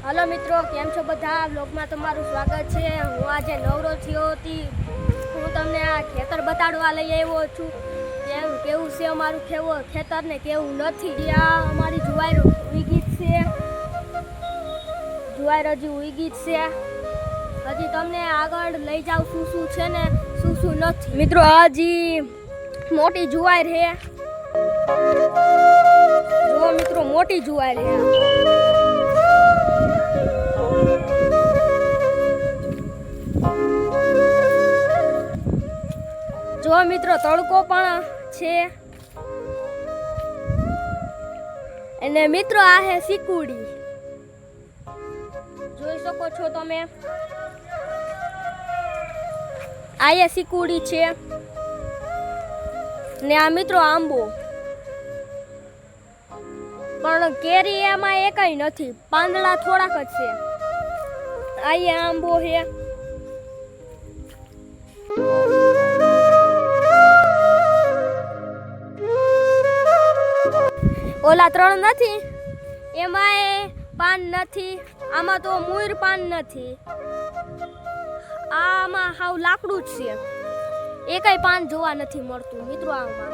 Hello मित्रों, केम छो बधा? ब्लॉगमां तमारुं स्वागत छे। हूँ आज नवरो थयो हती। हूँ तमने आ खेतर बताडवा लई आव्यो छुं। केवुं छे अमारुं खेतर ने केवुं नथी। ज्यां अमारी जुवार उगी छे, जुवार हजी उगी छे। हजी तमने आगळ लई जाव शुं छे ने शुं नथी। मित्रों, हजी मोटी जुवार है। जो मित्रों मोटी जुवार है। जो मित्रों तड़को पण छे। अने मित्रों आ है सीकुड़ी, જોઈ શકો છો તમે। આ એ सीकुड़ी છે ને આ મિત્રો આંબો પણ કેરી એમાં એકાઈ નથી, પાંદડા થોડાક જ છે। આ એ આંબો છે। ઓલા ત્રણ નથી, એમાં પાન નથી। આમાં તો મૂર પાન નથી। આમાં હાવ લાકડું જ છે, એકાઈ પાન જોવા નથી મળતું મિત્રો। આમાં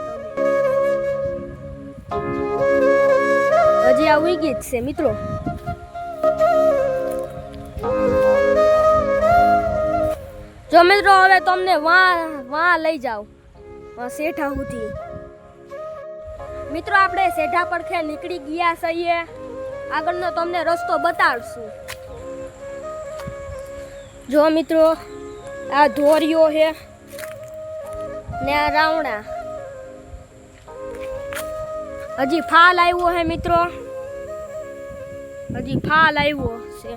હજી આ ઉગી જ છે મિત્રો। જો મિત્રો હવે તમને વાં લઈ જાવ શેઠા સુધી। મિત્રો આપણે શેઠા પડખે નીકળી ગયા છીએ। આગળનો તમને રસ્તો બતાડશું। જો મિત્રો આ ધોરિયો છે ને આ રાવણા। હજી ફાલ આવ્યો છે મિત્રો, હજી ફાલ આવ્યો છે।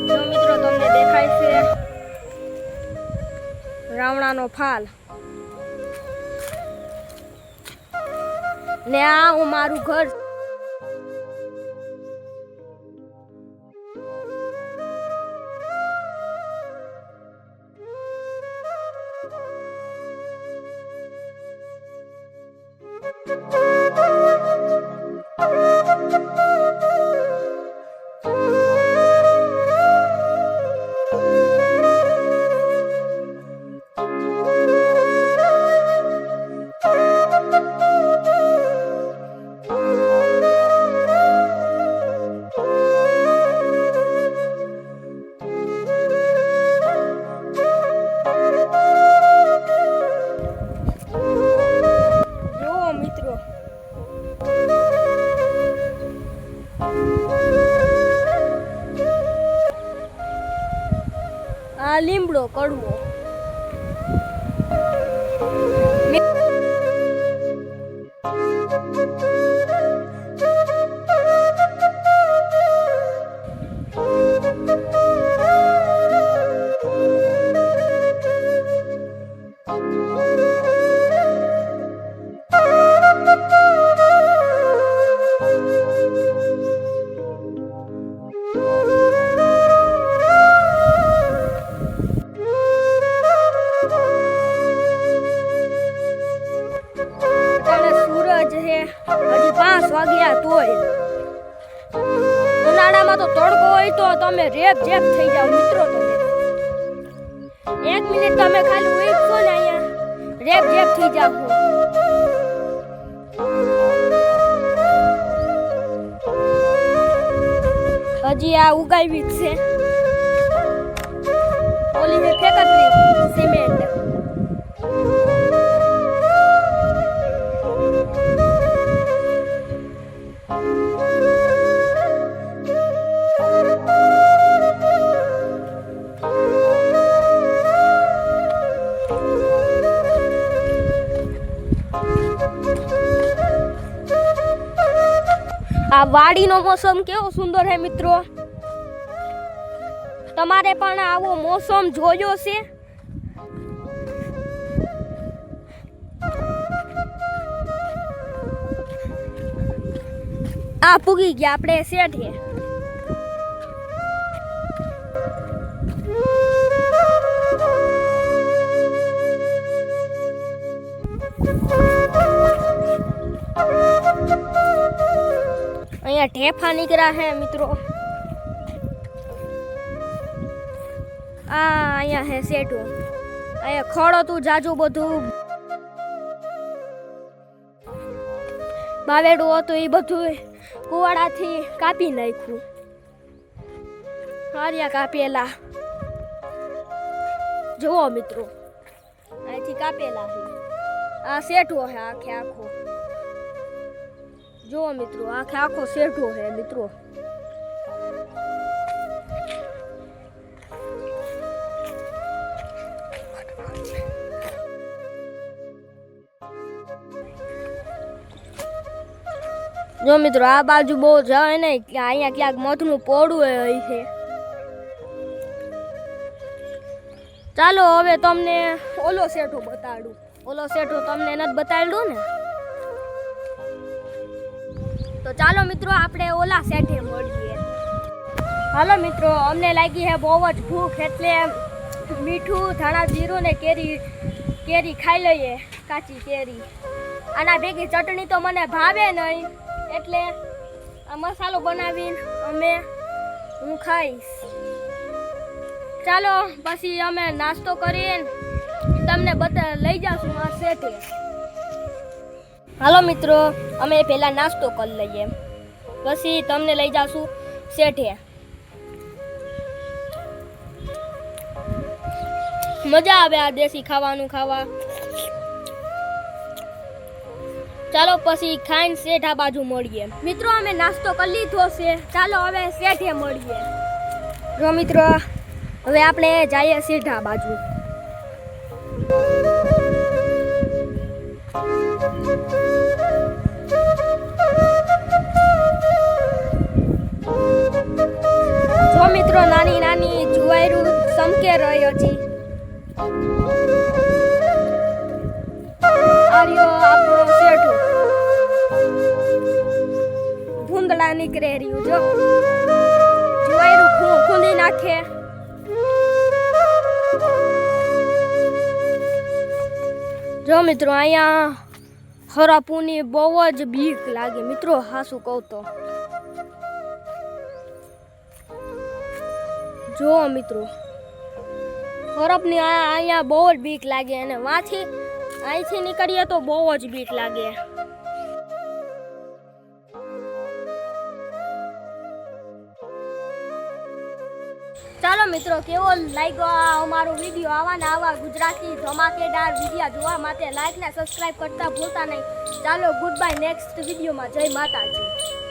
જો મિત્રો તમને દેખાય છે રાવણાનો ફાલ ને આ હું મારું ઘર। આ લીમડો કડવો। હજી 5 વાગ્યા તોય ઉનાળામાં તો તડકો હોય તો તમે રેપ જેપ થઈ જાવ મિત્રો। તમે 1 મિનિટ તમે ખાલી ઉઈકશો ને અહીંયા રેપ જેપ થઈ જાવ। હજી આ ઉગાવી જ છે। ઓલી છે ફેકટરી સિમેન્ટ। આ વાડીનો મોસમ કેવો સુંદર છે મિત્રો। તમારે પણ આવો મોસમ જોયો છે? આ પૂગી ગયા આપણે શેઠે। અહીંયા ઢેફા નીકળ્યા છે મિત્રો. અહીંયા હે સેટો. અહીંયા ખડ હતું જાજુ બધું બાવેડું હતું એ બધું કુવાડાથી કાપી નાખ્યું. હારિયા કાપેલા જુઓ મિત્રો, અહીંથી કાપેલા છે. આ શેઠો છે આખે આખો. જુઓ મિત્રો, આખે આખો શેઠો છે મિત્રો. જો મિત્રો, આ બાજુ બહુ જાય ને, અહીંયા ક્યાંક મધનું પોડું હોય છે. ચાલો હવે તમને ઓલો શેઠો બતાડું. ઓલો શેઠો તમને નથી બતાડ્યું ને, તો ચાલો મિત્રો આપણે ઓલા શેઠે મળીએ. હાલો મિત્રો, અમને લાગી છે બહુ જ ભૂખ, એટલે મીઠું ધાણા જીરું ને કેરી ખાઈ લઈએ, કાચી કેરી. આના ભેગી ચટણી તો મને ભાવે નહીં, એટલે આ મસાલો બનાવીને હું ખાઈશ. ચાલો પછી અમે નાસ્તો કરીને તમને લઈ જાશું આ શેઠે. હાલો મિત્રો, અમે પહેલા નાસ્તો કરી લઈએ, પછી તમને લઈ જાશું શેઠે. મજા આવે આ દેશી ખાવાનું ખાવા. ચાલો પછી ખાઈને શેઠ આ બાજુ મળીએ. મિત્રો, અમે નાસ્તો કરી લીધો છે, ચાલો હવે શેઠે મળીએ. જો મિત્રો, હવે આપણે જઈએ શેઠા બાજુ. જો મિત્રો, નાની નાની જુવાયરું ચમકે રહ્યો છે. આર્યો આપણો શેઠો ભૂંદડા નીકળે રહ્યું. જો જુવાયરું ખૂંદી નાખે. જો મિત્રો, અહીંયા હરાપુની બહુ જ બીક લાગે મિત્રો, હાસું કહું તો. જો મિત્રો, હરપની અહીંયા બહુ જ બીક લાગે, અને અહીંથી નીકળીએ તો બહુ જ બીક લાગે. ચાલો મિત્રો, કેવો લાગ્યો અમારો વિડીયો? આવા ગુજરાતી ધમાકેદાર વિડીયો જોવા માટે લાઈક ને સબસ્ક્રાઇબ કરતા ભૂલતા નહીં. ચાલો ગુડ બાય, નેક્સ્ટ વિડીયોમાં. જય માતાજી.